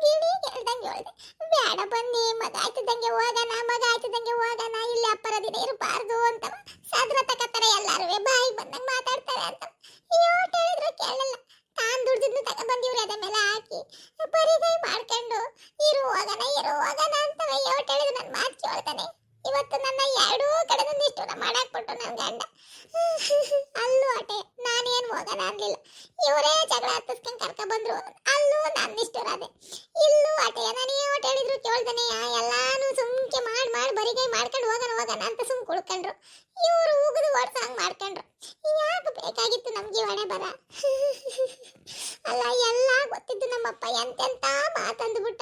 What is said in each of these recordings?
ಗಿಳಿ ಹೇಳ್ದಂಗೆ ಹೇಳ್ದೆ, ಬೇಡ ಬನ್ನಿ ಮಗ ಆಯ್ತದಂಗೆ ಹೋಗೋಣ ಇಲ್ಲಿ ಅಪ್ಪರ ದಿನ ಇರಬಾರ್ದು ಅಂತ ಸದ್ರ ತಕತಾರೆ ಎಲ್ಲಾರು ಬಾಯಿ ಬಂದಂಗೆ ಮಾತಾಡ್ತಾರೆ ಅಂತ ಯೋಟ್ ಹೇಳಿದ್ರು ಕೇಳಲ್ಲ. ತಾನ್ ದುಡ್ದಿದ್ನು ತಗ ಬಂದಿವ್ರಿ ಅದ ಮೇಲೆ ಹಾಕಿ ಪರಿಗೈ ಮಾಡ್ಕೊಂಡು ಇರು ಹೋಗೋಣ ಅಂತ ಯೋಟ್ ಹೇಳಿದ್ರು ನನ್ನ ಮಾತು ಕೇಳ್ತಾನೆ. ಇವತ್ತು ನನ್ನ ಎರಡೂ ಕಡೆನೂ ನಿಷ್ಠೂರ ಮಾಡಾಕ್ಬಿಟ್ಟು ನನ್ನ ಗಂಡ. ಅಲ್ಲೂ ಅಟೆ ನಾನೇನು ಹೋಗೋಣ ಅನ್ಲಿಲ್ಲ, ಇವರೇ ಜಗಳ ಹತ್ತಿಸ್ಕೊಂಡು ಕರ್ಕ ಬಂದ್ರು, ಅಲ್ಲೂ ನಾನು ನಿಷ್ಠೂರಾದೆ. ಇಲ್ಲೂ ಅಟೆ ನಾನು ಯೋಟ್ ಹೇಳಿದ್ರು ಕೇಳ್ತಾನೆ. ಎಲ್ಲಾನು ಸುಮ್ಕೆ ಮಾಡಿ ಬರಿಗೈ ಮಾಡ್ಕೊಂಡು ಹೋಗೋಣ ಅಂತ ಸುಮ್ ಕುಳ್ಕೊಂಡ್ರು. ಇವರು ಉಗಿದು ಓಡ್ಸಂಗ್ ಮಾಡ್ಕೊಂಡ್ರು. ಯಾಕೆ ಬೇಕಾಗಿತ್ತು ನಮ್ಗೆ ಹೊಣೆ ಬರ? ಅಲ್ಲ ಎಲ್ಲ ಗೊತ್ತಿದ್ದು ನಮ್ಮಪ್ಪ ಎಂತೆಂತ ಮಾತಂದ್ಬಿಟ್ಟ.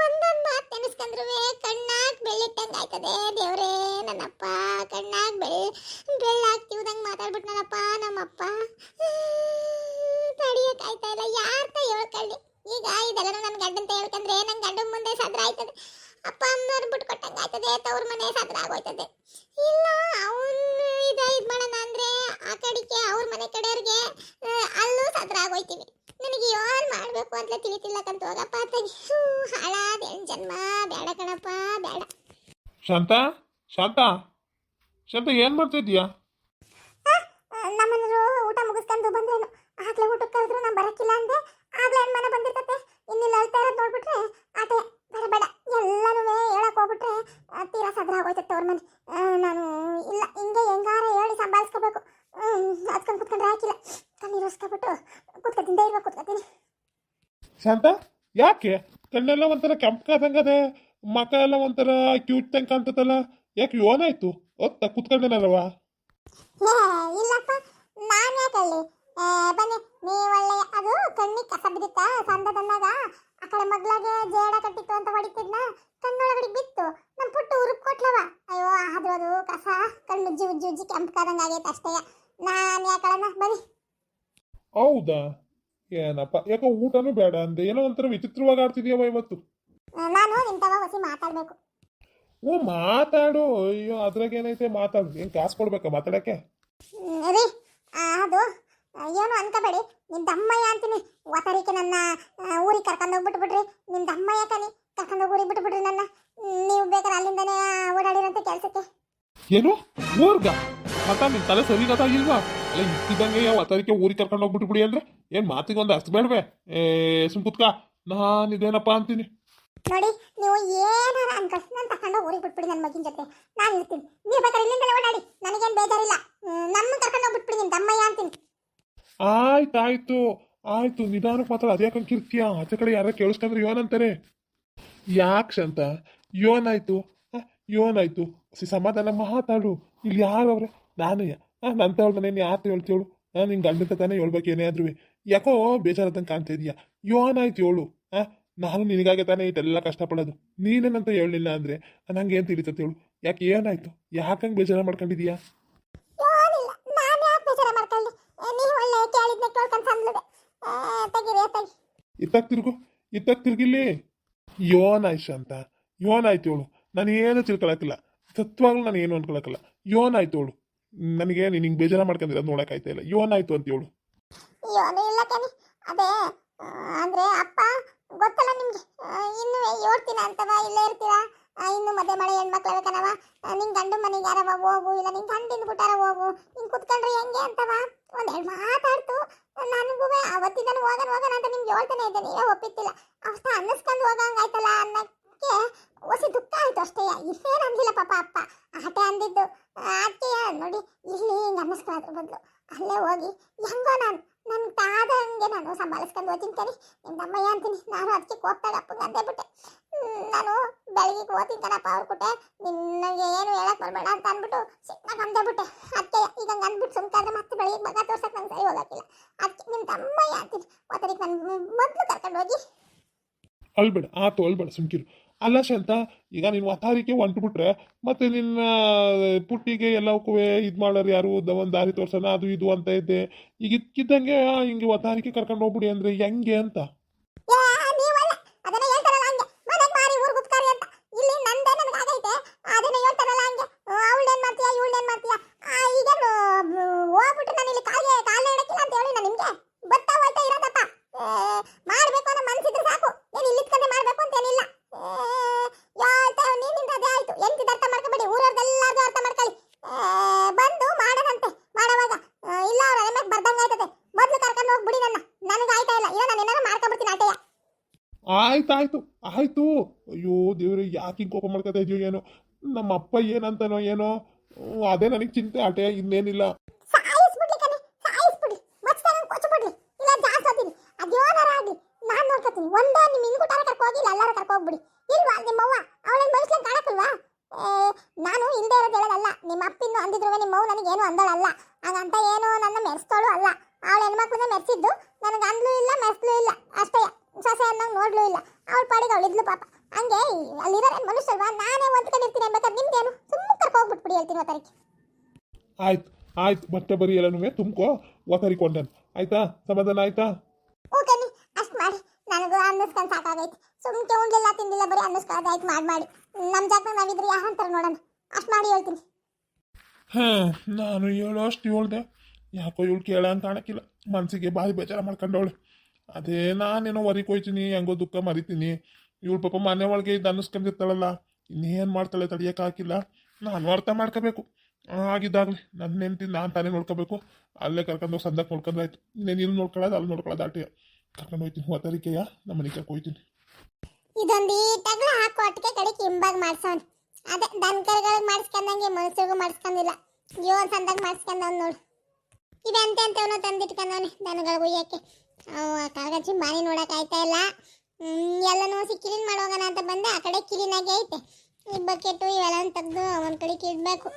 ಒಂದೊಂದು ಮಾತು ನೆನೆಸ್ಕೊಂಡ್ರು ಕಣ್ಣಾಗ್ ಬೆಳ್ಳಿಟ್ಟಂಗೆ ಆಯ್ತದೆ. ದೇವ್ರೇ ನನ್ನಪ್ಪ ಕಣ್ಣಾಗ್ ಬೆಳ್ಳಾಗ್ತಿವ್ದಂಗೆ ಮಾತಾಡ್ಬಿಟ್ಟು ನನ್ನಪ್ಪ ನಮ್ಮಪ್ಪ ತಡಿಯಕ್ ಆಯ್ತಾ ಇಲ್ಲ. ಯಾರ್ತ ಹೇಳ್ಕೊಳ್ಳಿ ಈಗ ಇದೆಲ್ಲ ನನ್ನ ಗಂಡಂತ ಹೇಳ್ಕೊಂಡ್ರೆ ನನ್ನ ಗಂಡನ ಮುಂದೆ ಸದ್ರ ಆಯ್ತದೆ. ಅಪ್ಪ ಅಮ್ಮನವ್ರು ಬಿಟ್ಟು ಕೊಟ್ಟಂಗೆ ಆಯ್ತದೆ, ತವ್ರ ಮನೆ ಸದ್ರ ಆಗೋಯ್ತದೆ. ಇಲ್ಲ ಅವನು ಇದ್ ಮಾಡೋಣ ಅಂದ್ರೆ ಆ ಕಡೆಗೆ ಅವ್ರ ಮನೆ ಕಡೆಯವ್ರಿಗೆ ಅಲ್ಲೂ ಸದ್ರ ಆಗೋಯ್ತೀವಿ. ನನಗೆ ಏನ್ ಮಾಡ್ಬೇಕು ಅಂತ ತಿಳಿತಿಲ್ಲಕಂತ ಹೋಗಪ್ಪ ತಗಿ ಹಾಳಾದ ಜನ್ಮ ಬೇಡ ಕಣಪ್ಪ ಬೇಡ. ಶಾಂತ ಏನ್ ಮಾಡ್ತಿದ್ಯಾ? ನಮ್ಮನರು ಊಟ ಮುಗಿಸ್ಕೊಂಡು ಬಂದ್ರೇನು ಆಗ್ಲೇ ಊಟಕ್ಕೆ ಕರೆದ್ರು ನಾನು ಬರಕ್ಕಿಲ್ಲ ಅಂದೆ. ಆಗ್ಲೇ ಏನ್ ಮನೆ ಬಂದಿರ್ತತೆ, ಇನ್ನಿಲ್ಲ ಅಳ್ತಾ ಇರೋದು ನೋಡ್ಬಿಟ್ರೆ ಆಟೆ ಬೇಡ ಎಲ್ಲರೂ ಹೇಳಕ್ ಹೋಗ್ಬಿಟ್ರೆ ತೀರಾ ಸದ್ರ ಆಗೋಯ್ತತ್ತೆ ಅವ್ರ ಮನೆ. ನಾನು ಇಲ್ಲ ಹಿಂಗೆ ಹೆಂಗಾರ ಹೇಳಿ ಸಂಭಾಳಿಸ್ಕೋಬೇಕು. ಹಚ್ಕೊಂಡು ಕುತ್ಕೊಂಡ್ರೆ ಹಾಕಿಲ್ಲ, ಕಣ್ಣೀರು ಹೊಸ್ಕೊಬಿಟ್ಟು ಕುತ್ಕೊತೀನಿ, ಧೈರ್ಯ ಕುತ್ಕೊತೀನಿ. ಶಾಂತ ಯಾಕೆ ಕಣ್ಣೆಲ್ಲ ಒಂಥರ ಕೆಂಪ್ಕಾದಂಗದೆ, ಮಕ ಎಲ್ಲ ಒಂಥರ ಕ್ಯೂಟ್ ತಂಗ ಕಾಣ್ತದಲ್ಲ, ಯಾಕೆ ಏನಾಯ್ತು? ಒತ್ತ ಕುತ್ಕೊಂಡೇನಲ್ವಾ? ಇಲ್ಲಪ್ಪ ನಾನು ಯಾಕಲ್ಲಿ ಬನ್ನಿ ನೀವಳ್ಳೆ ಅದು ಕಣ್ಣಿಗೆ ಕಸ ಬಿದ್ದಿತ್ತ ಸಂದದನ್ನಾಗ ಆ ಕಡೆ ಮಗ್ಲಾಗೆ ಜೇಡ ಕಟ್ಟಿತ್ತು ಅಂತ ಹೊಡಿತಿದ್ನ ಕಣ್ಣೊಳಗಡೆ ಬಿತ್ತು ನಮ್ಮ ಪುಟ್ಟು ಉರುಪ್ ಕೊಟ್ಲವ. ಅಯ್ಯೋ ಆದ್ರೂ ಅದು ಕಸ ಕಣ್ಣು ಉಜ್ಜಿ ಕೆಂಪ್ಕಾದಂಗೆ ಆಗೈತೆ ಅಷ್ಟೇ. ನಾನು ಯಾಕಳನ್ನ ಬನ್ನಿ. ಹೌದಾ? ಏನಪ್ಪ ಯಾಕೋ ಊಟನೂ ಬೇಡ ಅಂದೆ, ಏನೋ ಒಂಥರ ವಿಚಿತ್ರವಾಗಿ ಆಡ್ತಿದ್ಯವ ಇವತ್ತು. ನಾನು ನಿಂತವ ಹೊಸಿ ಮಾತಾಡ್ಬೇಕು. ಓ ಮಾತಾಡು. ಅಯ್ಯೋ ಅದ್ರಾಗ ಏನೈತೆ ಮಾತಾಡು. ಏನ್ ಕಾಸು ಕೊಡ್ಬೇಕಾ ಮಾತಾಡಕ್ಕೆ? ರೀ ಅದು ಏನು ಅನ್ಕೋಬೇಡಿ, ನಿಮ್ಮ ದಮ್ಮಯ್ಯ ಅಂತೀನಿ. ಒತ್ತರಿಕೆ ನನ್ನ ಊರಿಗೆ ಕರ್ಕೊಂಡು ಹೋಗ್ಬಿಟ್ಬಿಡ್ರಿ. ನಿಮ್ಮ ದಮ್ಮಯ್ಯ ಕನಿ ಕರ್ಕೊಂಡು ಹೋಗಿ ಊರಿಗೆ ಬಿಟ್ಬಿಡ್ರಿ ನನ್ನ. ನೀವು ಬೇಕಾದ್ರೆ ಅಲ್ಲಿಂದನೇ ಓಡಾಡಿರಂತೆ ಕೆಲಸಕ್ಕೆ. ಏನು ಊರ್ಗ ಮತ್ತ ನಿನ್ ತಲೆ ಸರಿಗದ ಇಲ್ವಾ? ಅಲ್ಲ ಇದ್ದಂಗೆ ಒತ್ತರಿಕೆ ಊರಿಗೆ ಕರ್ಕೊಂಡು ಹೋಗ್ಬಿಟ್ಬಿಡಿ ಅಂದ್ರೆ ಏನ್ ಮಾತಿಗೊಂದು ಅಷ್ಟು ಬೇಡವೆ? ಸುಮ್ ಕುತ್ಕ, ನಾನಿದೇನಪ್ಪ ಅಂತೀನಿ. ನೋಡಿ ನೀವು ಏನಾರ ಅನ್ಕಲ್ ನಾನು ತಗೊಂಡು ಊರಿಗೆ ಬಿಟ್ಬಿಡಿ ನನ್ನ ಮಗಿನ ಜೊತೆ ನಾನು ಇರ್ತೀನಿ. ನೀವು ಬೇಕಾದ್ರೆ ಇಲ್ಲಿಂದಲೇ ಓಡಾಡಿ, ನನಗೇನು ಬೇಜಾರಿಲ್ಲ. ನಮ್ಮ ಕರ್ಕೊಂಡು ಹೋಗ್ಬಿಟ್ಬಿಡಿ ನಿಮ್ಮ ದಮ್ಮಯ್ಯ ಅಂತೀನಿ. ಆಯ್ತು ನಿಧಾನಕ್ಕೆ ಮಾತ್ರ ಅದ್ಯಾಕಂಗೆ ಕಿರ್ತೀಯ? ಆಚೆ ಕಡೆ ಯಾರ ಕೇಳಿಸ್ಕೊಂಡ್ರೆ ಏನಂತಾರೆ? ಯಾಕೆ ಶಾಂತ ಯೋನಾಯ್ತು ಸಮಾಧಾನ ಮಾತಾಡು. ಇಲ್ಲಿ ಯಾರವ್ರೆ? ನಾನು ನಂತ ಹೇಳ್ದಾನೆ ಯಾತ ಹೇಳ್ತೇಳು? ನಾನು ನಿಂಗೆ ಗಂಡಂತ ತಾನೇ ಹೇಳ್ಬೇಕು ಏನೇ ಆದ್ರೂ. ಯಾಕೋ ಬೇಜಾರದಂಗೆ ಕಾಣ್ತಾ ಇದೀಯಾ? ಯೋನಾಯ್ತು ಹೇಳು. ನಾನು ನಿನಗಾಗೆ ತಾನೇ ಇಟ್ಟೆಲ್ಲ ಕಷ್ಟಪಡೋದು. ನೀನೇನಂತ ಹೇಳಲಿಲ್ಲ ಅಂದರೆ ನಂಗೆ ಏನು ತಿಳಿತತ್ತೆ ಹೇಳು? ಯಾಕೆ ಏನಾಯ್ತು? ಯಾಕಂಗೆ ಬೇಜಾರ ಮಾಡ್ಕೊಂಡಿದೀಯಾ? ಇತ್ತಾಗ ತಿರ್ಗಿಲ್ಲಿ ಯೋನಾಯ್ತು ಅಂತ ಯೋನಾಯ್ತು ಹೇಳು. ನಾನು ಏನು ತಿಳ್ಕೊಳಕ್ಕಿಲ್ಲ, ಸತ್ವಾಗ್ಲೂ ನಾನು ಏನು ಅನ್ಕೊಳಕ್ಕಿಲ್ಲ. ಯೋನಾಯ್ತು ಹೇಳು. ನನಗೆ ನೀನು ಹಿಂಗೆ ಬೇಜಾರ ಮಾಡ್ಕೊಂಡಿರೋದು ನೋಡೋಕ್ಕಾಯ್ತಾ ಇಲ್ಲ. ಯೋನಾಯ್ತು ಅಂತ ಹೇಳು. ಇಲ್ಲ ಕಣಿ, ಅದೇ ಅಂದ್ರೆ ಅಪ್ಪ ಗೊತ್ತಲ್ಲ ನಿಮ್ಗೆ, ಇನ್ನು ಯೋಡ್ತೀನ ಅಂತವ ಇಲ್ಲೇ ಇರ್ತೀರಾ? ಇನ್ನು ಮದುವೆ ಮಾಡಿ ಹೆಣ್ಮಕ್ಳು ಬೇಕನವ. ನಿನ್ ಗಂಡು ಮನೆಗೆ ಯಾರವ ಹೋಗು, ಇಲ್ಲ ನಿನ್ ಗಂಡಿನ ಬಿಟ್ಟಾರ ಹೋಗು, ಹಿಂಗೆ ಕುತ್ಕೊಂಡ್ರೆ ಹೆಂಗೆ ಅಂತವ ಒಂದೆರಡು ಮಾತಾಡ್ತು. ನನಗೂ ಅವತ್ತಿಂದ ಹೋಗೋಣ ಅಂತ ನಿಮ್ಗೆ ಹೇಳ್ತಾನೆ ಇದ್ದೆ, ನೀವೇ ಒಪ್ಪಿತ್ತಿಲ್ಲ. ಅವತ್ತ ಅನ್ನಿಸ್ಕೊಂಡು ಹೋಗಂಗಾಯ್ತಲ್ಲ ಅನ್ನಕ್ಕೆ ಹೊಸಿ ದುಃಖ ಆಯ್ತು ಅಷ್ಟೇ. ಇಲ್ಲೇನು ಅಂದಿಲ್ಲ ಪಾಪ ಅಪ್ಪ, ಆಟೆ ಅಂದಿದ್ದು. ಅದಕ್ಕೆ ನೋಡಿ ಇಲ್ಲಿ ಹಿಂಗೆ ಅನ್ನಿಸ್ಕೊಳ್ಳೋದ್ರ ಬದಲು ಅಲ್ಲೇ ಹೋಗಿ ಹೆಂಗೋ ನನ್ನ ತಾದಂಗೆ ನಾನು ಸಂಭಾಳಿಸ್ಕೊಂಡು ಓದ್ತೀನಿ ಕಣಿ. ನಿಮ್ಮ ದಮ್ಮಯ್ಯ ಅಂತೀನಿ ನಾನು. ಅದಕ್ಕೆ ಕೋಪ್ತಾಗ ಅಪ್ಪಗೆ ಅಂದೇ ಬಿಟ್ಟೆ, ನಾನು ಬೆಳಗ್ಗೆ ಓದ್ತೀನಿ ಕಣಪ್ಪ ಅವ್ರ ಕೊಟ್ಟೆ, ನಿನ್ನಗೆ ಏನು ಹೇಳಕ್ ಬರಬೇಡ ಅಂತ ಅಂದ್ಬಿಟ್ಟು ಸಿಟ್ನಾಗ ಅಂದೇ ಬಿಟ್ಟೆ. ಅದಕ್ಕೆ ಈಗ ಹಂಗೆ ಅಂದ್ಬಿಟ್ಟು ಸುಮ್ಕಾದ್ರೆ ಮತ್ತೆ ಬೆಳಗ್ಗೆ ಮಗ ತೋರ್ಸಕ್ಕೆ ನಂಗೆ ಸರಿ ಹೋಗಕ್ಕಿಲ್ಲ. ಅದಕ್ಕೆ ನಿಮ್ಮ ದಮ್ಮಯ್ಯ ಅಂತೀನಿ. ಓದರಿಗೆ ನಾನು ಮೊದಲು ಕರ್ಕೊಂಡು ಹೋಗಿ. ಅಳ್ಬೇಡ ಸುಮ್ಕಿರು. ಅಲ್ಲ ಶಾಂತ, ಈಗ ನೀನು ವತಾರಿಕೆ ಹೊಂಟ್ಬಿಟ್ರೆ ಮತ್ತೆ ನಿನ್ನ ಪುಟ್ಟಿಗೆ ಎಲ್ಲವಕ್ಕೂ ಇದು ಮಾಡೋರು ಯಾರು? ಒಂದು ದಾರಿ ತೋರ್ಸೋಣ ಅದು ಇದು ಅಂತ ಇದ್ದೆ. ಈಗ ಇದ್ಕಿದ್ದಂಗೆ ಹಿಂಗೆ ವತಾರಿಕೆ ಕರ್ಕೊಂಡು ಹೋಗ್ಬಿಡಿ ಅಂದರೆ ಹೆಂಗೆ ಅಂತ? ಆಯ್ತಾಯ್ತು ಆಯ್ತು. ಅಯ್ಯೋ ದೇವ್ರೆ, ಯಾಕೆ ಹಿಂಗೆ ಕೋಪ ಮಾಡ್ಕೊತಾ ಇದೆಯೋ ಏನೋ. ನಮ್ಮ ಅಪ್ಪ ಏನಂತಾನೋ ಏನೋ. ಅದೇ ನನಗೆ ಚಿಂತೆ ಆಟೆ, ಇನ್ನೇನಿಲ್ಲ. ಸಾಯಿಸ್ಬಿಡ್ಲಿ ಕಣೆ, ಸಾಯಿಸ್ಬಿಡ್ಲಿ, ಮಚ್ಚ ಕೊಚ್ಚಬಿಡ್ಲಿ, ಇಲ್ಲ ಜಾಸ್ತಿ ಹೋಗ್ತೀನಿ, ಅದ್ಯೋನಾರ ಆಗ್ಲಿ, ನಾನು ನೋಡ್ಕೊತೀನಿ. ಒಂದೇ ನಿಮ್ಮ ಇನ್ಕುಟಾರ ಕರ್ಕೊ ಹೋಗಿ, ಇಲ್ಲ ಎಲ್ಲಾರ ಕರ್ಕೊ ಹೋಗ್ಬಿಡಿ. ಇಲ್ವಾ ನಿಮ್ಮವ್ವ ಅವಳೇನು ಮನುಷ್ಯನ್ ಕಾಣಕ್ಕಿಲ್ವಾ? ನಾನು ಇಲ್ಲದೆ ಇರೋದು ಹೇಳೋದಲ್ಲ, ನಿಮ್ಮ ಅಪ್ಪಿನ್ನು ಅಂದಿದ್ರು ನಿಮ್ಮವ್ವ ನನಗೇನು ಅಂದಳಲ್ಲ, ಹಾಗಂತ ಏನು ನನ್ನ ಮೆರೆಸ್ತೋಳು ಅಲ್ಲ. ಅವಳ ಹೆಣ್ಮಕ್ಳನ್ನ ಮೆರೆಸಿದ್ದು ನನಗೆ ಅಂದ್ಲೂ ಇಲ್ಲ ಮೆರೆಸ್ಲೂ ಇಲ್ಲ, ಅಷ್ಟೇ. ಸೊಸೆ ಅನ್ನಂಗೆ ನೋಡ್ಲೂ ಇಲ್ಲ, ಅವಳ ಪಾಡಿಗೆ ಅವಳು ಇದ್ಲು ಪಾಪ. ಹಂಗೆ ಅಲ್ಲಿರೋ ಮನುಷ್ಯಲ್ವಾ, ನಾನೇ ಹೊಂದ್ಕೊಂಡಿರ್ತೀನಿ ಅನ್ಬೇಕಾದ್ರೆ ನಿಮ್ದೇನು, ಸುಮ್ಮನೆ ಕರ್ಕೊ ಹೋಗ್ಬಿಟ್ಬಿಡಿ ಹೇಳ್ತೀನಿ ಒತ್ತರಿಗೆ. ಆಯ್ತು ಆಯ್ತು, ಬಟ್ಟೆ ಬರೀ ಎಲ್ಲನೂ ತುಂಬ್ಕೋ, ಒತ್ತರಿಕೊಂಡೇನು. ಆಯ್ತಾ, ಸಮಾಧಾನ ಆಯ್ತಾ? ಓಕೆ ನೀ ಅಷ್ಟು ಮಾಡಿ, ನನಗೂ ಅನ್ನಿಸ್ಕೊಂಡು ಸಾಕಾಗೈತೆ. ಸುಮ್ಮನೆ ಉಂಡ್ಲಿಲ್ಲ ತಿಂದಿಲ್ಲ, ಬರೀ ಅನ್ನಿಸ್ಕೊಳ್ಳೋದಾಯ್ತು ಮಾಡಿ. ನಮ್ಮ ಜಾಗ ನಾವಿದ್ರೆ ಯಾರಂತಾರ ನೋಡೋಣ, ಅಷ್ಟು ಮಾಡಿ ಹೇಳ್ತೀನಿ. ನಾನು ಹೇಳೋ ಅಷ್ಟು ಹೇಳ್ದೆ, ಯಾಕೋ ಇವಳು ಕೇಳಂಗೆ ಕಾಣಕ್ಕಿಲ್ಲ. ಮನಸ್ಸಿಗೆ ಭಾರಿ ಬೇಜಾರ ಮಾಡ್ಕೊಂಡವಳು. ಅದೇ ನಾನೇನೋ ಹೊರಗೆ ಹೋಯ್ತೀನಿ, ಹೆಂಗೋ ದುಃಖ ಮರಿತೀನಿ. ಇವಳು ಪಾಪ ಮನೆ ಒಳಗೆ ಇದು ಅನ್ನಿಸ್ಕೊಂಡಿರ್ತಾಳಲ್ಲ, ಇನ್ನೇನು ಮಾಡ್ತಾಳೆ ತಡಿಯೋಕ್ಕಾಗಿಲ್ಲ. ನಾನು ಅರ್ಥ ಮಾಡ್ಕೋಬೇಕು. ಆಗಿದ್ದಾಗಲಿ ನನ್ನ ನೆನ್ತಿ ನಾನು ತಾನೇ ನೋಡ್ಕೋಬೇಕು. ಅಲ್ಲೇ ಕರ್ಕೊಂಡೋಗಿ ಸಂದಕ್ಕೆ ನೋಡ್ಕೊಂಡ್ರೆ ಆಯ್ತು. ಇನ್ನೇನು ಇಲ್ಲಿ ನೋಡ್ಕೊಳ್ಳೋದು ಅಲ್ಲಿ ನೋಡ್ಕೊಳ್ಳೋದು ಆಟೆ. ಕರ್ಕೊಂಡು ಹೋಯ್ತೀನಿ ಹೊತ್ತರಿಕೆಯ ನಮ್ಮ ಮನೆಗೆ ಕರ್ಕೊ ಹೋಯ್ತೀನಿ. ಇದೊಂದು ಈಟಾಗ್ಲ ಹಾಕೋ ಒಟ್ಟಿಗೆ ಕಡೆ ಕಿಂಬಾಗ ಮಾಡ್ಸೋನ್. ಅದೇ ದನಕರುಗಳಿಗೆ ಮಾಡಿಸ್ಕೊಂಡಂಗೆ ಮನುಷ್ಯರಿಗೂ ಮಾಡಿಸ್ಕೊಂಡಿಲ್ಲ. ಜೀವನ ಸಂದಾಗ ಮಾಡಿಸ್ಕೊಂಡವ್ ನೋಡು. ಇವೆಂತೆಂತವನೋ ತಂದಿಟ್ಕೊಂಡವನೆ ದನಗಳಿಗೆ ಉಯ್ಯಕ್ಕೆ. ಕಾಗಚ್ಚಿ ಬಾನಿ ನೋಡಕ್ ಆಯ್ತಾ ಇಲ್ಲ. ಎಲ್ಲನೂ ಕ್ಲೀನ್ ಮಾಡೋಗೋಣ ಅಂತ ಬಂದೆ, ಆ ಕಡೆ ಕ್ಲೀನಾಗಿ ಐತೆ. ಈ ಬಕೆಟು ಇವೆಲ್ಲ ತೆಗೆದು ಒಂದ್ ಕಡೆ ಇಡ್ಬೇಕು.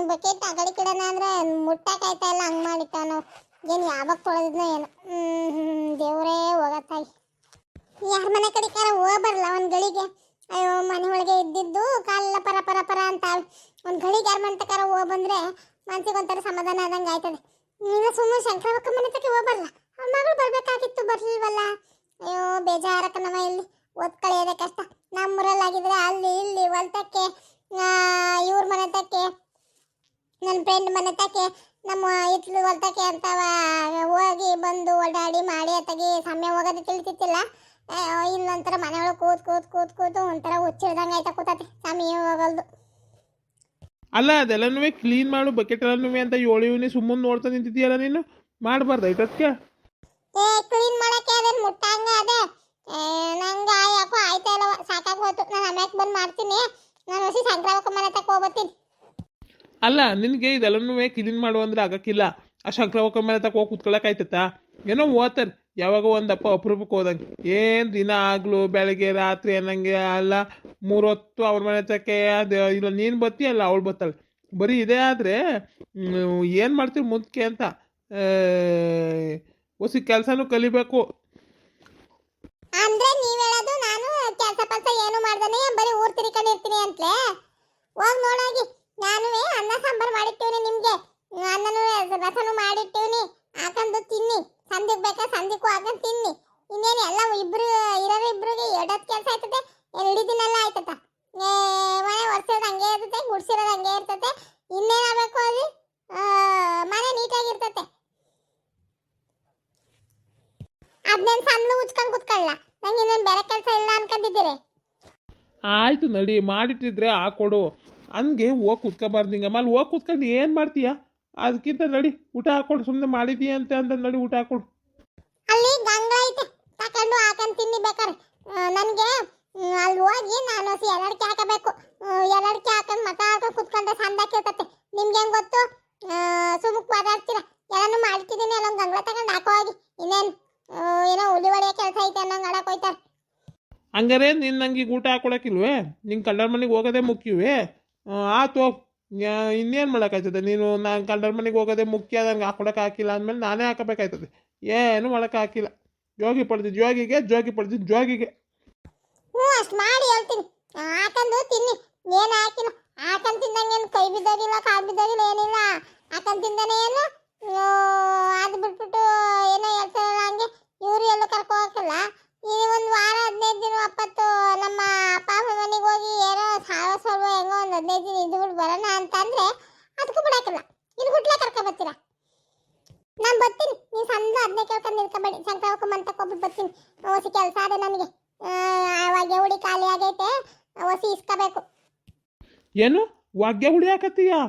ಬಕೆಟ್ ಆ ಕಡೆ ಕಿಡೋಣ ಅಂದ್ರೆ ಮುಟ್ಟಕ್ ಆಯ್ತಾ ಇಲ್ಲ, ಹಂಗ್ ಮಾಡಿಟ್ಟಾನು. ಏನು ಯಾವಾಗ ತೊಳೆದಿದ್ನೋ ಏನೋ. ದೇವರೇ ಹೋಗತ್ತಾಯಿ. ಯಾರ ಮನೆ ಕಡೆಕಾರ ಹೋಗ್ಬರಲ್ಲ ಒಂದ್ ಗಳಿಗೆ. ಅಯ್ಯೋ ಮನೆ ಒಳಗೆ ಇದ್ದಿದ್ದು ಕಾಲೆಲ್ಲ ಪರ ಪರ ಪರ ಅಂತ ಒಂದ್ ಗಳಿಗೆ ಯಾರ ಮನೆ ತಕಾರ ಹೋಗ್ ಬಂದ್ರೆ ಮನ್ಸಿಗೆ ಒಂಥರ ಸಮಾಧಾನ ಆದಂಗೆ ಆಯ್ತದೆ. ನೀನು ಸುಮ್ಮನೆ ಶಂಕರವಕ್ಕ ಮನೆ ತಕ್ಕೆ ಹೋಗ್ಬರಲ್ಲ, ಅವ್ನ ಮಗಳು ಬರ್ಬೇಕಾಗಿತ್ತು, ಬರ್ಲಿಲ್ವಲ್ಲ. ಅಯ್ಯೋ ಬೇಜಾರಕ್ಕ ನಮ್ಮ ಇಲ್ಲಿ ಓದ್ ಕಳೆಯೋದೇ ಕಷ್ಟ. ನಮ್ಮೂರಲ್ಲಾಗಿದ್ರೆ ಅಲ್ಲಿ ಇಲ್ಲಿ ಹೊಲ್ತಕ್ಕೆ, ಇವ್ರ ಮನೆ ತಕ್ಕೆ, ನನ್ನ ಫ್ರೆಂಡ್ ಮನೆ ತಕ್ಕೆ, ನಮ್ಮ ಇತ್ಲು ಹೊಲ್ತಕ್ಕೆ ಅಂತವ ಹೋಗಿ ಬಂದು ಓಡಾಡಿ ಮಾಡಿ ಅತ್ತಾಗಿ ಸಮಯ ಹೋಗೋದು ತಿಳಿತಿತ್ತಿಲ್ಲ. ಇಲ್ಲೊಂಥರ ಮನೆ ಒಳಗೆ ಕೂತು ಒಂಥರ ಹುಚ್ಚಿಡ್ದಂಗೆ ಆಯ್ತಾ ಕೂತತೆ, ಸಮಯ ಹೋಗಲ್ದು. ಅಲ್ಲ ಅದೆಲ್ಲನೂ ಕ್ಲೀನ್ ಮಾಡು ಬಕೆಟ್ ಎಲ್ಲನೂ ಅಂತ ಇವನಿ ಸುಮ್ಮನೆ ನೋಡ್ತಾ ನಿಂತಿದ್ದೀಯಲ್ಲ, ನೀನು ಮಾಡಬಾರ್ದು ಐಟಕ್ಕೆ. ಕ್ಲೀನ್ ಮಾಡಕ್ಕೆ ಅದೇನು ಮುಟ್ಟಂಗ ಅದೇ. ನಂಗೆ ಯಾಕೋ ಆಯ್ತಾ ಇಲ್ಲವ, ಸಾಕಾಗಿ ಹೋಯ್ತು. ನಾನು ಆಮ್ಯಾಕೆ ಬಂದು ಮಾಡ್ತೀನಿ. ನಾನು ಹೊಸಿ ಸಂಕ್ರಾಮಕ್ಕ ಮನೆ ತಕ್ಕ ಹೋಗ್ಬತ್ತೀನಿ. ಅಲ್ಲ ನಿನಗೆ ಇದೆಲ್ಲನೂ ಕ್ಲೀನ್ ಮಾಡು ಅಂದ್ರೆ ಆಗಕ್ಕಿಲ್ಲ. ಆ ಶಂಕರವಕ್ಕ ಮೇಲೆ ತಕ ಹೋಗಿ ಕುತ್ಕೊಳಕ್ ಆಯ್ತತಾ? ಏನೋ ಓದ್ತಾರೆ ಯಾವಾಗ ಒಂದಪ್ಪ ಅಪರೂಪಕ್ಕೆ ಹೋದಂಗೆ. ಏನು ದಿನ ಆಗ್ಲು ಬೆಳಗ್ಗೆ ರಾತ್ರಿ ಅನ್ನಂಗೆ ಅಲ್ಲ, 3 ಹೊತ್ತು ಅವ್ರ ಮನೆ ತಕ್ಕೆ ಅದು ಇಲ್ಲ, ನೀನು ಬತ್ತಿ ಅಲ್ಲ ಅವಳು ಬತ್ತಾಳೆ. ಬರೀ ಇದೇ ಆದರೆ ಏನು ಮಾಡ್ತೀವಿ ಮುಂದಕ್ಕೆ ಅಂತ. ಹೊಸ ಕೆಲಸನೂ ಕಲಿಬೇಕು. ಅಂದ್ರೆ ನೀವ್ ಹೇಳೋದು ನಾನು ಕೆಲಸ ಏನು ಮಾಡ್ದಾನೆ ಬರೀ ಊರ್ ತಿರ್ಕೊಂಡಿರ್ತೀನಿ ಅಂತಲೇ? ಹೋಗಿ ನೋಡೋಗಿ, ನಾನು ಅನ್ನ ಸಾಂಬಾರು ಮಾಡಿಟ್ಟಿವ್ನಿ ನಿಮ್ಗೆ. ಅನ್ನನೂ ರಸನೂ ಮಾಡಿಟ್ಟಿವ್ನಿ, ಹಾಕೊಂಡು ತಿನ್ನಿ. ಸಂದಿಗೆ ಬೇಕಾ ಸಂದಿಕ್ಕೂ ಹಾಕೊಂಡು ತಿನ್ನಿ. ಇನ್ನೇನು ಎಲ್ಲ ಇಬ್ರು ಇರೋರು ಇಬ್ರಿಗೆ ಎರಡತ್ತು ಕೆಲಸ ಆಯ್ತದೆ, ಇಡೀ ದಿನ ಎಲ್ಲ ಆಯ್ತದ. ಮನೆ ಒರೆಸಿರೋದು ಹಂಗೆ ಇರ್ತದೆ, ಗುಡ್ಸಿರೋದು ಹಂಗೆ ಇರ್ತದೆ. ಇನ್ನೇನಾಗಬೇಕು ಅಲ್ಲಿ, ಮನೆ ನೀಟಾಗಿರ್ತತೆ. ಅದನ್ನೇನು ಸಣ್ಣ ಉಚ್ಕೊಂಡು ಕುತ್ಕೊಳ್ಳ, ನಂಗೆ ಇನ್ನೊಂದು ಬೇರೆ ಕೆಲಸ ಇಲ್ಲ ಅನ್ಕೊಂಡಿದ್ದೀರಿ. ಆಯ್ತು ನಡಿ, ಮಾಡಿಟ್ಟಿದ್ರೆ ಹಾಕೊಡು. ಹಂಗೆ ಹೋಗಿ ಕುತ್ಕೋಬಾರ್ದು. ಹಿಂಗೆ ಆಮೇಲೆ ಹೋಗಿ ಕುತ್ಕೊಂಡು ಏನು ಮಾಡ್ತೀಯ? ಅದಕ್ಕಿಂತ ನಡಿ ಊಟ ಹಾಕೊಡು. ಸುಮ್ಮನೆ ಮಾಡಿದೀಯ ಅಂತ ನಡಿ ಊಟ ಹಾಕೊಡು. ಅಲ್ಲಿ ಗಂಗಾ ಐತೆ, ತಕೊಂಡು ಹಾಕೊಂಡು ತಿನ್ನಿ ಬೇಕಾರೆ. ನನಗೆ ಅಲ್ಲಿ ಹೋಗಿ ನಾನು ಎರಡಕ್ಕೆ ಹಾಕಬೇಕು. ಎರಡಕ್ಕೆ ಹಾಕೊಂಡು ಮತ ಹಾಕೊಂಡು ಕುತ್ಕೊಂಡ್ರೆ ಸಂದಾಕಿರ್ತತೆ. ನಿಮ್ಗೆ ಹೆಂಗೆ ಗೊತ್ತು? ಸುಮ್ಮಕ್ಕೆ ಮಾತಾಡ್ತೀರ. ಎಲ್ಲನೂ ಮಾಡ್ತಿದ್ದೀನಿ, ಅಲ್ಲೊಂದು ಗಂಗಳ ತಗೊಂಡು ಹಾಕೋ ಹೋಗಿ. ಇನ್ನೇನು ಏನೋ ಉಳಿ ಹೊಡೆಯೋ ಕೆಲಸ ಐತೆ ಅನ್ನೋಂಗೆ ಆಡಕ್ಕೆ ಹೋಯ್ತಾರೆ. ಹಂಗಾರೆ ನೀನು ನಂಗೆ ಈಗ ಊಟ ಹಾಕೊಳಕ್ಕಿಲ್ವೇ? ನಿಂಗೆ ಕಳ್ಳರ ಮನೆಗೆ ಹೋಗೋದೇ ಮುಖ್ಯವೇ? ಆತು ಹೋಗಿ, ಇನ್ನೇನು ಮಾಡೋಕ್ಕಾಯ್ತದೆ? ನೀನು ನಾನು ಕಳ್ಳರ ಮನೆಗೆ ಹೋಗೋದೇ ಮುಖ್ಯ, ನಂಗೆ ಹಾಕೊಳಕ್ಕೆ ಹಾಕಿಲ್ಲ ಅಂದಮೇಲೆ ನಾನೇ ಹಾಕಬೇಕಾಯ್ತದೆ. ಏನು ಮಾಡೋಕ್ಕೆ ಹಾಕಿಲ್ಲ. ಜೋಗಿ ಪಡ್ದಿದ್ದು ಜೋಗಿಗೆ, ಜೋಗಿ ಪಡ್ದಿದ್ದು ಜೋಗಿಗೆ. ಅಷ್ಟು ಮಾಡಿ ಹೇಳ್ತೀನಿ. ಹಾಕೊಂಡು ತಿನ್ನಿ, ಏನು ಹಾಕಿಲ್ಲ. ಹಾಕೊಂಡು ತಿಂದಂಗೇನು ಕೈ ಬಿದ್ದೋಗಿಲ್ಲ, ಕಾಲು ಬಿದ್ದೋಗಿಲ್ಲ, ಏನಿಲ್ಲ. ಹಾಕೊಂಡು ತಿಂದಾನೆ ಏನು ಅದು ಬಿಟ್ಬಿಟ್ಟು ಏನೋ ಹೇಳ್ತಾರಲ್ಲ ಹಂಗೆ. ಇವರು ಎಲ್ಲೂ ಕರ್ಕೊ ಹೋಗಲ್ಲ. ಈ ಒಂದು ವಾರ 15 ದಿನ ಅಪ್ಪತ್ತು ನಮ್ಮ ಅಪ್ಪ ಅಮ್ಮ ಮನೆಗೆ ಹೋಗಿ ಏನೋ ಸಾವ ಹೆಂಗೋ ಒಂದು 15 ದಿನ ಇದ್ಬಿಟ್ಟು ಬರೋಣ ಅಂತಂದ್ರೆ ಅದಕ್ಕೂ ಬಿಡಾಕಿಲ್ಲ. ಇನ್ನು ಹುಟ್ಲೆ ಕರ್ಕೊಬತ್ತೀರ. ನಾನು ಬರ್ತೀನಿ, ನೀವು ಸಂದ ಅದನ್ನೇ ಕೇಳ್ಕೊಂಡು ನಿಲ್ಕೊಬೇಡಿ. ಸಂಕ್ರಾಮಕ್ಕ ಮನೆ ತಗೊಬಿಟ್ಟು ಬರ್ತೀನಿ. ಹೊಸಿ ಕೆಲಸ ಅದೇ ನನಗೆ. ಅವಾಗ ಹುಡಿ ಖಾಲಿ ಆಗೈತೆ, ಹೊಸಿ ಇಸ್ಕೋಬೇಕು. ಏನು ವಾಗ್ಯ ಹುಡಿ ಹಾಕತ್ತೀಯಾ?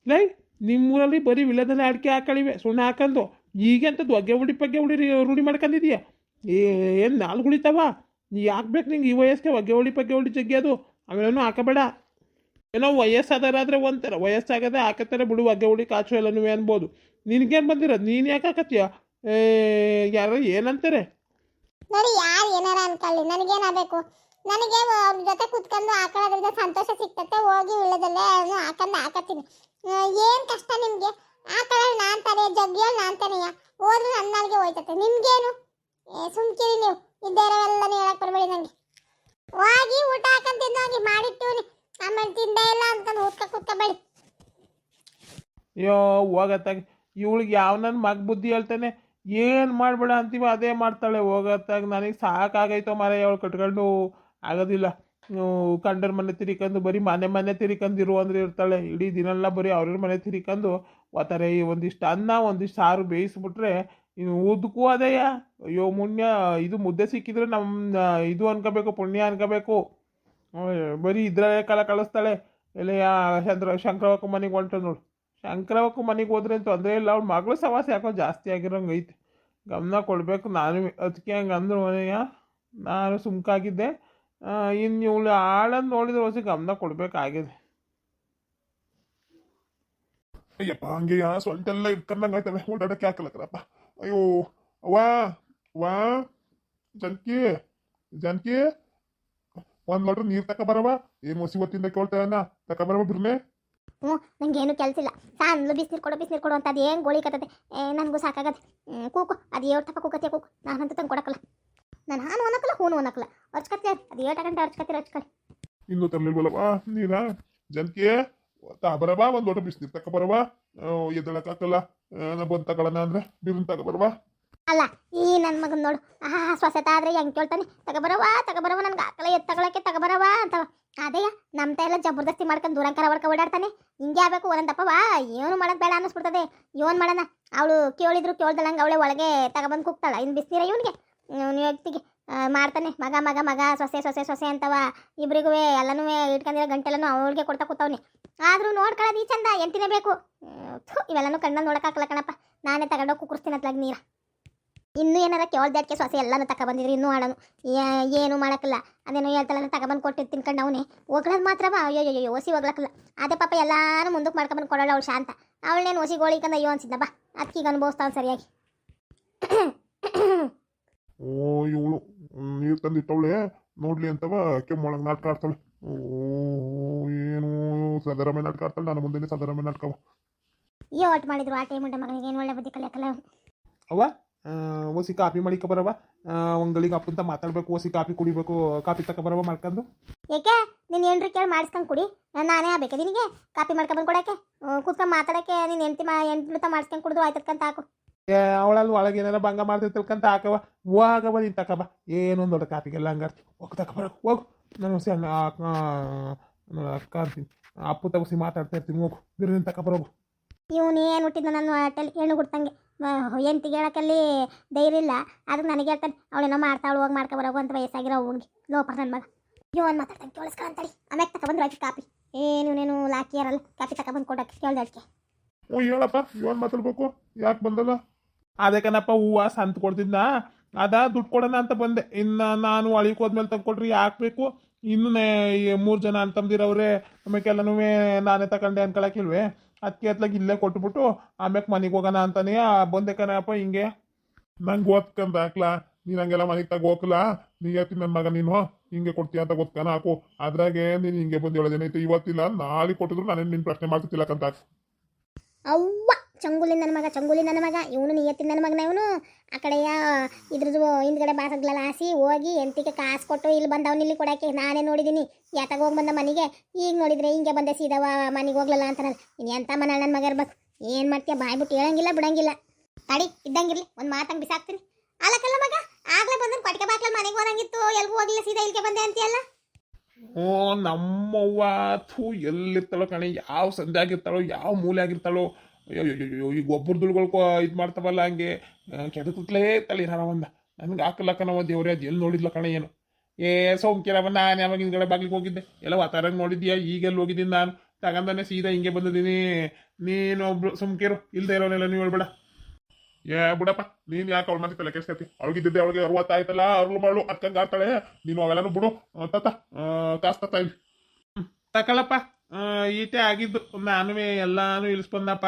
ಲೈ, ನಿಮ್ಮೂರಲ್ಲಿ ಬರೀ ವಿಲ್ಲದಲ್ಲಿ ಅಡಿಕೆ ಹಾಕಳಿವೆ ಸುಣ್ಣ ಹಾಕೊಂಡು. ಈಗೆಂಥದ್ದು ಹೊಗೆ ಹುಡಿ ಪಗ್ಗೆ ಹುಡಿ ರೂಢಿ ಮಾಡ್ಕೊಂಡಿದೀಯ? ಏನು ನಾಲ್ಕು ಹುಳಿತಾವ? ನೀ ಯಾಕೆ ಬೇಕು ನಿಂಗೆ ಈ ವಯಸ್ಸಿಗೆ ಹೊಗೆ ಹೊಳಿ ಜಗ್ಗಿ ಅವೇನೂ ಹಾಕಬೇಡ. ಏನೋ ವಯಸ್ಸಾದರಾದ್ರೆ ಒಂಥರ ವಯಸ್ಸಾಗದೆ ಹಾಕತ್ತಾರೆ ಬಿಡು ಹೊಗೆ ಹೊಳಿ ಕಾಚು ಎಲ್ಲನೂ ಅನ್ಬೋದು. ನಿನಗೇನು ಬಂದಿರೋದು ನೀನು ಯಾಕೆ ಹಾಕತ್ತೀಯ? ಯಾರು ಏನಂತಾರೆ? ನೋಡಿ ಯಾರು ಏನಾರ ಅನ್ಕೊಳ್ಳಿ, ನನಗೇನಾಗಬೇಕು? ನನಗೆ ಅವ್ರ ಜೊತೆ ಕುತ್ಕೊಂಡು ಹಾಕೊಳ್ಳೋದ್ರಿಂದ ಸಂತೋಷ ಸಿಗ್ತತೆ. ಹೋಗಿ ಉಳ್ಳದಲ್ಲೇ ಹಾಕತ್ತೀನಿ. ಏನು ಕಷ್ಟ ನಿಮಗೆ? ಹಾಕೊಳ್ಳೋದು ನಾನು ತಾನೇ, ಜಗ್ಗಿಯೋಳು ನಾನು ತಾನೆಯ. ಹೋದ್ರೆ ನನ್ನ ನಾಲ್ಗೆ ಹೋಯ್ತತೆ. ನಿಮ್ಗೇನು? ಸುಮ್ಕಿರಿ ನೀವು. ಇದ್ದೇರವೆಲ್ಲನೂ ಹೇಳಕ್ ಬರಬೇಡಿ ನನಗೆ. ಹೋಗಿ ಊಟ ಹಾಕಂತ ಹೋಗಿ ಮಾಡಿಟ್ಟು ಆಮೇಲೆ ತಿಂದೇ ಇಲ್ಲ ಅನ್ಕೊಂಡು ಕೂತ್ಕೋಬೇಡಿ. ಅಯ್ಯೋ ಹೋಗತ್ತಾಗ ಇವಳಿಗೆ ಯಾವ ನನ್ನ ಮಗ ಬುದ್ಧಿ ಹೇಳ್ತಾನೆ, ಏನು ಮಾಡಬೇಡ ಅಂತೀವ ಅದೇ ಮಾಡ್ತಾಳೆ. ಹೋಗತ್ತಾಗ ನನಗೆ ಸಾಕಾಗೈತೋ ಮಾರ, ಅವಳು ಕಟ್ಕೊಂಡು ಆಗೋದಿಲ್ಲ. ಕಂಡರ ಮನೆ ತಿರಿಕೊಂಡು ಬರೀ ಮನೆ ತಿರಿಕೊಂಡಿರು ಅಂದ್ರೆ ಇರ್ತಾಳೆ. ಇಡೀ ದಿನೆಲ್ಲ ಬರೀ ಅವ್ರ ಮನೆ ತಿರಿಕೊಂಡು ಓದ್ತಾರೆ. ಒಂದಿಷ್ಟು ಅನ್ನ ಒಂದಿಷ್ಟು ಸಾರು ಬೇಯಿಸ್ಬಿಟ್ರೆ ಇನ್ನು ಉದ್ದಕ್ಕೂ ಅದೇಯ. ಅಯ್ಯೋ ಮುಣ್ಯ, ಇದು ಮುದ್ದೆ ಸಿಕ್ಕಿದ್ರೆ ನಮ್ಮ ಇದು ಅನ್ಕೋಬೇಕು, ಪುಣ್ಯ ಅನ್ಕೋಬೇಕು. ಬರೀ ಇದ್ರಲ್ಲೇ ಕಾಲ ಕಳಿಸ್ತಾಳೆ. ಎಲ್ಲ ಶಂಕರವಕ್ಕ ಮನೆಗೆ ಹೊಂಟ ನೋಡು. ಶಂಕರವಕ್ಕ ಮನೆಗೆ ಹೋದ್ರೆ ಅಂತ ತೊಂದರೆ ಇಲ್ಲ, ಅವ್ಳ ಮಗಳು ಸವಾಸ ಯಾಕೋ ಜಾಸ್ತಿ ಆಗಿರೋಂಗೆ ಐತೆ. ಗಮನ ಕೊಡಬೇಕು ನಾನು. ಅದಕ್ಕೆ ಹಂಗೆ ಅಂದ್ರು ಮನೆಯ ನಾನು ಸುಮ್ಕಾಗಿದ್ದೆ. ಇನ್ನು ಇವಳು ಆಳನ್ನು ನೋಡಿದ್ರೆ ಹೊಸ ಗಮನ ಕೊಡಬೇಕಾಗಿದೆ. ಅಯ್ಯಪ್ಪ ಹಂಗೆ ಸೊಂಟೆಲ್ಲ ಇಟ್ಕೊಂಡಂಗೆ ಆಯ್ತವೆ, ಓಡಾಡಕ್ಕೆ ಹಾಕಲಕ್ಕರಪ್ಪ. ಅಯ್ಯೋ ವಾ ವಾ ಜನಕಿ ಜನಕಿ, ಒಂದು ಲೋಟ ನೀರು ತಗೊಬರವ. ಏನು ಹೊಸಿ ಹೊತ್ತಿಂದ ಕೇಳ್ತಾನ, ತಗೊಬರವ ಬಿರ್ನೆ. ನಂಗೇನು ಕೆಲಸ ಇಲ್ಲ. ಸಾನ್ಲು ಬಿಸಿನೀರು ಕೊಡು ಅಂತ ಅದು ಏನು ಗೋಳಿ ಕತ್ತದೆ. ನನಗೂ ಸಾಕಾಗತ್ತೆ. ಕೂಕು ಅದು ಏಳು ತಪ್ಪ ಕೂಕತ್ತೆ ಕೂಕು. ನಾನಂತೂ ತಂದು ಕೊಡಕ್ಕಲ್ಲ. ನಾನು ಹಾನು ಅನ್ನಕ್ಕಲ್ಲ ಹೂನು ಅನ್ನಕ್ಕಲ್ಲ. ಅರ್ಚ್ಕತ್ತೆ ಅದು 7 ಗಂಟೆ ಅರ್ಚ್ಕತ್ತೀರಿ. ಇನ್ನೂ ತರಲಿಲ್ವಲ್ಲವಾ ನೀರಾ? ಜನಕಿ ತಗೊಬರವ, ಒಂದು ಲೋಟ ಬಿಸಿನೀರು ತಗೊಬರವ. ಎದ್ದಳಕ್ಕಾಗಲ್ಲ, ನಾ ಬಂದು ತಗೊಳ್ಳೋಣ ಅಂದ್ರೆ ಬಿರ್ನ ತಗೊಬರವ. ಅಲ್ಲ ಈ ನನ್ನ ಮಗನ ನೋಡು, ಸ್ವಸತ ಆದ್ರೆ ಹೆಂಗೆ ಕೇಳ್ತಾನೆ, ತಗೊಬರವ ನನ್ಗೆ ಆಕಲ ಎತ್ತಗೊಳಕ್ಕೆ ತಗೊಬರವ ಅಂತವ. ಅದೇ ನಮ್ತ ಎಲ್ಲ ಜಬರ್ದಸ್ತಿ ಮಾಡ್ಕೊಂಡು ದೂರಂಕರ ಓಡಾಡ್ತಾನೆ. ಹಿಂಗೆ ಆಗ್ಬೇಕು ಒಂದಪ್ಪವ. ಏನು ಮಾಡೋದು ಬೇಡ ಅನ್ನಿಸ್ಬಿಡ್ತದೆ. ಏನು ಮಾಡೋಣ? ಅವಳು ಕೇಳ್ದಳಂಗೆ ಅವಳೆ ಒಳಗೆ ತಗೊಬಂದು ಕೂಗ್ತಾಳ. ಇನ್ನು ಬಿಸಿನೀರ ಇವನಿಗೆ ವ್ಯಕ್ತಿಗೆ ಮಾಡ್ತಾನೆ. ಮಗ ಸೊಸೆ ಅಂತವ. ಇಬ್ರಿಗೂ ಎಲ್ಲನೂ ಇಟ್ಕೊಂಡಿರೋ ಗಂಟೆಲ್ಲನೂ ಅವಳಿಗೆ ಕೊಡ್ತಾ ಕೂತವ್ನಿ. ಆದರೂ ನೋಡ್ಕೊಳ್ಳೋದು ಈ ಚಂದ ಎಂಟಿನೇ ಬೇಕು. ಇವೆಲ್ಲನೂ ಕಣ್ಣಲ್ಲಿ ನೋಡೋಕ್ಕಾಗಲ್ಲ ಕಣಪ್ಪ. ನಾನೇ ತಗೊಂಡೋಗಿ ಕುಕ್ಕರ್ಸ್ತೀನಿ ಅತ್ಲಾಗ ನೀರ. ಇನ್ನೂ ಏನಾರ ಕೇಳ್ದಾಡ್ಕೆ ಸೊಸೆ ಎಲ್ಲನೂ ತಗೊಬಂದಿದ್ರು ಇನ್ನೂ ಆಡೋನು ಏನು ಮಾಡೋಕ್ಕಲ್ಲ. ಅದೇನೋ ಹೇಳ್ತಾಳೆ ತಗೊಬಂದು ಕೊಟ್ಟು ತಿನ್ಕೊಂಡು ಅವನೇ ಹೋಗ್ಳೋದು ಮಾತ್ರವ. ಅಯ್ಯೋ ಓಸಿ ಹೋಗ್ಲಕ್ಕಲ್ಲ. ಅದೇ ಪಾಪ ಎಲ್ಲಾನು ಮುಂದಕ್ಕೆ ಮಾಡ್ಕೊಂಬಂದು ಕೊಡೋಳು ಅವಳು ಶಾಂತ. ಅವಳನ್ನೇನು ಓಸಿ ಗೋಳಿಕಂದ ಅಯ್ಯೋ ಅನ್ಸಿದ್ದಪ್ಪ. ಅದಕ್ಕೀಗ ಅನುಭವಿಸ್ತಾವ್ ಸರಿಯಾಗಿ. ಓ ಇವಳು ನೀರು ತಂದಿಟ್ಟವಳೆ ನೋಡ್ಲಿ ಅಂತವ ಕೆಮ್ಮೊಳಗೆ ನಾಟಕ ಆಡ್ತಾಳೆ. ಓ ಏನು ಸದರಮೆ ನಾಟಕ ಆಡ್ತಾಳೆ. ನಾನು ಮುಂದೆ ಸದರಮೆ ನಾಟಕವ. ಒಟ್ಟು ಮಾಡಿದ್ರು ಆ ಟೈಮ್ ಮಗನಿಗೆ ಏನು ಒಳ್ಳೆ ಬುದ್ಧಿ ಕಲಿಯಕ್ಕಲ್ಲ. ಅವ್ವ ಓಸಿ ಕಾಫಿ ಮಾಡಿಕ ಬರವ. ಒಂಗಳಿಗೆ ಅಪ್ಪಂತ ಮಾತಾಡ್ಬೇಕು, ಓಸಿ ಕಾಫಿ ಕುಡಿಬೇಕು. ಕಾಫಿ ತಗೊಬರವ ಮಾಡ್ಕೊಂಡು. ಏಕೆ ನೀನು ಏನ್ರಿ ಕೇಳಿ ಮಾಡಿಸ್ಕೊಂಡು ಕುಡಿ. ನಾನೇ ಆಗ್ಬೇಕು ನಿನಗೆ ಕಾಫಿ ಮಾಡ್ಕೊಂಬಂದು ಕೊಡೋಕ್ಕೆ? ಕೂತ್ಕೊಂಡು ಮಾತಾಡೋಕ್ಕೆ ನೀನು ಎಂಟು ಮಾಡಿಸ್ಕೊಂಡು ಕುಡಿದು ಆಯ್ತಕ್ಕಂತ ಹಾಕು. ಅವಳಲ್ಲಿ ಒಳಗೆ ಏನಾರ ಭಂಗ ಮಾಡ್ತಿರ್ತಿಲ್ಕಂತ ಹಾಕವ. ಹೋಗವ ನೀನು ತಗೊಬ. ಏನೊಂದು ದೊಡ್ಡ ಕಾಫಿಗೆಲ್ಲ ಹಂಗಾರ್ತಿ. ಹೋಗಿ ತಗೊಬರ ಹೋಗು. ನಾನು ಹೊಸಿ ಅಕ್ಕ ಅಂತೀನಿ. ಅಪ್ಪು ತಗೋಸಿ ಮಾತಾಡ್ತಾ ಇರ್ತೀನಿ. ಹೋಗು ಬಿರಿಯಾನಿ ತಗೊಬರೋಗು. ಇವನು ಏನು ಹುಟ್ಟಿದ್ದ ನನ್ನ ಹೊಟ್ಟೆಲಿ ಹೆಣ್ಣು ಗುಡ್ತಂಗೆ. ಎಂತಿಗೆ ಹೇಳೋಕ್ಕಲ್ಲಿ ಧೈರ್ಯ ಇಲ್ಲ. ಅದಕ್ಕೆ ನನಗೆ ಹೇಳ್ತಾನೆ ಅವಳೇನೋ ಮಾಡ್ತಾವಳು ಹೋಗಿ ಮಾಡ್ಕೊಬರೋಗು ಅಂತ. ವಯಸ್ಸಾಗಿರೋ ಹೋಗಿ ಲೋಪ ನನ್ನ ಮಗ ಇವನು ಮಾತಾಡ್ತಾನೆ ಕೇಳಿಸ್ಕೊಂತಳಿ. ಆಮ್ಯಾಗ ತಗೊಬಂದ್ರು ಆಯ್ತು ಕಾಫಿ. ನೀನು ಲಾಕಿಯಾರಲ್ಲ ಕಾಫಿ ತಗೊಬಂದು ಕೊಡೋಕ್ಕೆ ಕೇಳ್ದಕ್ಕೆ. ಓ ಹೇಳಪ್ಪ, ಇವನ್ ಮಾತಾಡ್ಬೇಕು, ಯಾಕೆ ಬಂದಲ್ಲ? ಅದೇ ಕಣಪ್ಪ, ಹೂವು ಸಂತ ಕೊಡ್ತಿದ್ನ ಅದ ದುಡ್ಡು ಕೊಡೋಣ ಅಂತ ಬಂದೆ. ಇನ್ನು ನಾನು ಒಳಗೆ ಹೋದ್ಮೇಲೆ ತಂದ್ಕೊಟ್ರಿ ಯಾಕೆ ಬೇಕು? ಇನ್ನೂ 3 ಜನ ಅಂತಂದಿರವ್ರೆ. ಆಮೇಲೆಲ್ಲನೂ ನಾನೇ ತಗೊಂಡೆ ಅನ್ಕೊಳಕಿಲ್ವೇ? ಅದಕ್ಕೆ ಅತ್ಲಾಗ ಇಲ್ಲೇ ಕೊಟ್ಬಿಟ್ಟು ಆಮ್ಯಾಕೆ ಮನೆಗೆ ಹೋಗೋಣ ಅಂತಾನೆ ಬಂದೆ ಕಣಪ್ಪ. ಹಿಂಗೆ ನಂಗೆ ಓದ್ಕಂತ ಹಾಕ್ಲಾ? ನೀನು ಹಂಗೆಲ್ಲ ಮನೆಗೆ ತಗ ಹೋಗ್ಲ? ನೀ ಹೇಳ್ತೀನಿ ನನ್ನ ಮಗ ನೀನು ಹಿಂಗೆ ಕೊಡ್ತೀಯ ಅಂತ ಗೊತ್ಕನ ಹಾಕು. ಅದ್ರಾಗೆ ನೀನು ಹಿಂಗೆ ಬಂದು ಹೇಳೋದೇನೈತೆ. ಇವತ್ತಿಲ್ಲ ನಾಳೆ ಕೊಟ್ಟಿದ್ರು ನಾನೇನು ನಿನ್ನ ಪ್ರಶ್ನೆ ಮಾಡ್ತಿತ್ತಿಲ್ಲಕ್ಕಂತ ಹಾಕು. ಅವ್ವ ಚಂಗುಲಿ ನನ್ನ ಮಗ ಇವನು ನಿಯತ್ತಿನ ನನ್ನ ಮಗನ. ಇವನು ಆ ಕಡೆಯ ಇದ್ರದ್ದು ಹಿಂದ್ಗಡೆ ಬಾಸಗ್ಲೆಲ್ಲ ಹಾಸಿ ಹೋಗಿ ಎಂತಿಗೆ ಕಾಸು ಕೊಟ್ಟು ಇಲ್ಲಿ ಬಂದವನು ಇಲ್ಲಿ ಕೊಡೋಕ್ಕೆ. ನಾನೇ ನೋಡಿದ್ದೀನಿ ಯಾತಾಗ ಹೋಗಿ ಬಂದ ಮನೆಗೆ. ಈಗ ನೋಡಿದ್ರೆ ಹಿಂಗೆ ಬಂದೆ ಸೀದವ ಮನೆಗೆ ಹೋಗ್ಲಲ್ಲ ಅಂತಾನಲ್ಲ. ಇನ್ನು ಎಂಥ ಮನೆ ನನ್ನ ಮಗ ಇರ್ಬೇಕು. ಏನು ಮಾಡ್ತೀಯ? ಬಾಯ್ಬಿಟ್ಟು ಹೇಳಂಗಿಲ್ಲ ಬಿಡಂಗಿಲ್ಲ. ತಡಿ ಇದ್ದಂಗಿರ್ಲಿ ಒಂದು ಮಾತಂಗೆ ಬಿಸಾಕ್ತೀನಿ. ಅಲ್ಲಕ್ಕಲ್ಲ ಮಗ ಆಗ್ಲೇ ಬಂದು ಪಟ್ಕೆ ಬಾಕ್ಲ ಮನೆಗೆ ಹೋದಂಗಿತ್ತು. ಎಲ್ಗೂ ಹೋಗ್ಲಿಲ್ಲ ಸೀದಾ ಇಲ್ಲಿಗೆ ಬಂದೆ ಅಂತೀಯಲ್ಲ. ನಮ್ಮವ್ವ ಥೂ ಎಲ್ಲಿರ್ತಾಳೋ ಕಣೆ, ಯಾವ ಸಂಧೆ ಆಗಿರ್ತಾಳೋ, ಯಾವ ಮೂಲೆ ಆಗಿರ್ತಾಳೋ. ಅಯ್ಯೋ ಈಗ ಒಬ್ಬರದುಳ್ಗಳ್ಕೊ ಇದು ಮಾಡ್ತಾವಲ್ಲ ಹಂಗೆ ಕೆದಕುತ್ತಲೇ ಇರ್ತಾಳೆ ಏನಾರ ಒಂದ. ನನಗೆ ಹಾಕಲಕ್ಕ ನಾವು ದೇವ್ರೆ ಅದು ಎಲ್ಲಿ ನೋಡಿದ್ಲ ಕಣೆ ಏನು. ಸೋಂಕಿರವ ನಾನು ಯಾವಾಗ ಹಿಂದ್ಗಡೆ ಬಾಗ್ಲಿಗೆ ಹೋಗಿದ್ದೆ ಎಲ್ಲ ವಾತಾರಂಗೆ ನೋಡಿದ್ಯಾ? ಈಗೆಲ್ಲಿ ಹೋಗಿದ್ದೀನಿ ನಾನು? ತಗೊಂಡನೆ ಸೀದಾ ಹಿಂಗೆ ಬಂದಿದ್ದೀನಿ. ನೀನೊಬ್ರು ಸುಮ್ಕಿರು, ಇಲ್ದೇ ಇರೋನೆಲ್ಲ ನೀವು ಹೇಳ್ಬೇಡ. ಏ ಬಿಡಪ್ಪ ನೀನ್ ಯಾಕೆ ಅವಳ ಮತ್ತೆ ತಲೆ ಕೆಡ್ಸ್ಕತಿ ಅವಳಿಗಿದ್ದೆ ಅವಳಿಗೆ 60 ಆಯ್ತಲ್ಲ ಅರ್ಲು ಮಾಡು ಅಕ್ಕಂಗ ಆಡ್ತಾಳೆ ನೀನು ಅವೆಲ್ಲಾನು ಬಿಡು ತಾತ ಕಾಸ್ ತಾತ ಇಲ್ಲಿ ತಕೊಳಪ್ಪ ಈಟೆ ಆಗಿದ್ದು ನಾನು ಎಲ್ಲಾನು ಇಳಿಸ್ಬಂದಪ್ಪ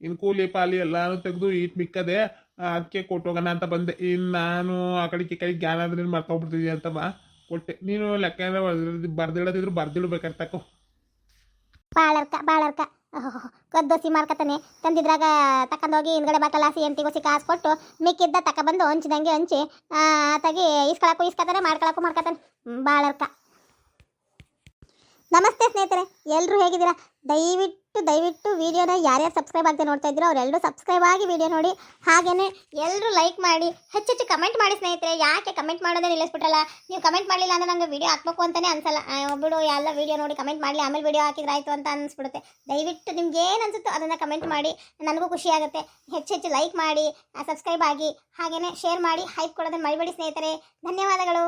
ಇನ್ನು ಕೂಲಿ ಪಾಲಿ ಎಲ್ಲಾನು ತೆಗೆದು ಈಟ್ ಮಿಕ್ಕದೆ ಅದಕ್ಕೆ ಕೊಟ್ಟೋಗೋಣ ಅಂತ ಬಂದೆ ಇನ್ನು ನಾನು ಆ ಕಡೆಗೆ ಈ ಕಡೆ ಜ್ಞಾನ ಅಂದ್ರೆ ಮರ್ತೋಗ್ಬಿಡ್ತಿದ್ಯ ಅಂತಮ್ಮ ಕೊಟ್ಟೆ ನೀನು ಲೆಕ್ಕ ಬರ್ದಿಡೋದಿದ್ರು ಬರ್ದಿಡ್ಬೇಕಾರೆ ತಕೋ ಬಾಳರ್ಕ ಕದ್ದೋಸಿ ಮಾಡ್ಕತಾನೆ ತಂದಿದ್ರಾಗ ತಕೊಂಡೋಗಿ ಹಿಂದ್ಗಡೆ ಬಾಕಲಾಸಿ ಎಂಟಿಗೋಸಿ ಕಾಸು ಕೊಟ್ಟು ಮಿಕ್ಕಿದ್ದ ತಕೊಬಂದು ಹಂಚಿದಂಗೆ ಹಂಚಿ ಆತಾಗಿ ಇಸ್ಕೊತಾನೆ ಮಾಡ್ಕೊತಾನೆ ಬಾಳರ್ಕ. ನಮಸ್ತೆ ಸ್ನೇಹಿತರೆ, ಎಲ್ಲರೂ ಹೇಗಿದ್ದೀರಾ? ದಯವಿಟ್ಟು ವಿಡಿಯೋನ ಯಾರ್ಯಾರು ಸಬ್ಸ್ಕ್ರೈಬ್ ಆಗದೆ ನೋಡ್ತಾ ಇದ್ದೀರೋ ಅವರೆಲ್ಲರೂ ಸಬ್ಸ್ಕ್ರೈಬ್ ಆಗಿ ವಿಡಿಯೋ ನೋಡಿ, ಹಾಗೇನೆ ಎಲ್ಲರೂ ಲೈಕ್ ಮಾಡಿ, ಹೆಚ್ಚೆಚ್ಚು ಕಮೆಂಟ್ ಮಾಡಿ ಸ್ನೇಹಿತರೆ. ಯಾಕೆ ಕಮೆಂಟ್ ಮಾಡೋದೇ ನಿಲ್ಲಿಸ್ಬಿಟ್ಟಲ್ಲ? ನೀವು ಕಮೆಂಟ್ ಮಾಡಲಿಲ್ಲ ಅಂದರೆ ನನಗೆ ವಿಡಿಯೋ ಹಾಕ್ಬೇಕು ಅಂತಲೇ ಅನ್ಸಲ್ಲ. ಒಬ್ಬರು ಎಲ್ಲ ವಿಡಿಯೋ ನೋಡಿ ಕಮೆಂಟ್ ಮಾಡಲಿ, ಆಮೇಲೆ ವಿಡಿಯೋ ಹಾಕಿದ್ರೆ ಆಯಿತು ಅಂತ ಅನಿಸ್ಬಿಡುತ್ತೆ. ದಯವಿಟ್ಟು ನಿಮ್ಗೆ ಏನು ಅನ್ಸುತ್ತೋ ಅದನ್ನು ಕಮೆಂಟ್ ಮಾಡಿ, ನನಗೂ ಖುಷಿ ಆಗುತ್ತೆ. ಹೆಚ್ಚೆಚ್ಚು ಲೈಕ್ ಮಾಡಿ, ಸಬ್ಸ್ಕ್ರೈಬ್ ಆಗಿ, ಹಾಗೆಯೇ ಶೇರ್ ಮಾಡಿ, ಹೈಪ್ ಕೊಡೋದನ್ನು ಮರಿಬೇಡಿ ಸ್ನೇಹಿತರೆ. ಧನ್ಯವಾದಗಳು.